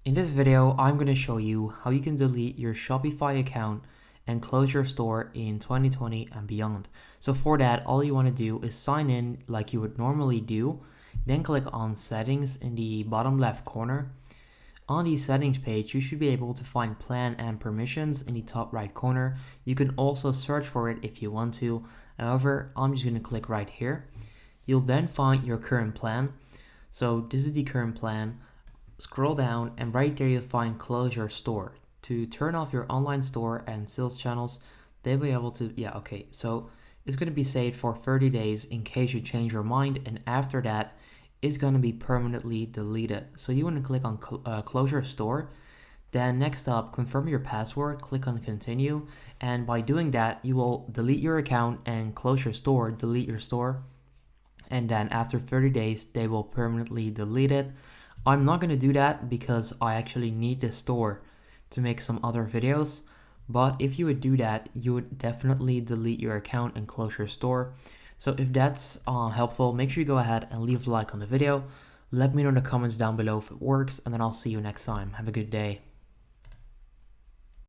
In this video, I'm going to show you how you can delete your Shopify account and close your store in 2020 and beyond. So for that, all you want to do is sign in like you would normally do, then click on settings in the bottom left corner. On the settings page, you should be able to find plan and permissions in the top right corner. You can also search for it if you want to. However, I'm just going to click right here. You'll then find your current plan. So this is the current plan. Scroll down and right there you'll find close your store. To turn off your online store and sales channels, they'll be able to, so it's going to be saved for 30 days in case you change your mind, and after that, it's going to be permanently deleted. So you want to click on close your store. Then next up, confirm your password, click on continue, and by doing that, you will delete your account and close your store, delete your store, and then after 30 days, they will permanently delete it. I'm not going to do that because I actually need this store to make some other videos. But if you would do that, you would definitely delete your account and close your store. So if that's helpful, make sure you go ahead and leave a like on the video. Let me know in the comments down below if it works, and then I'll see you next time. Have a good day.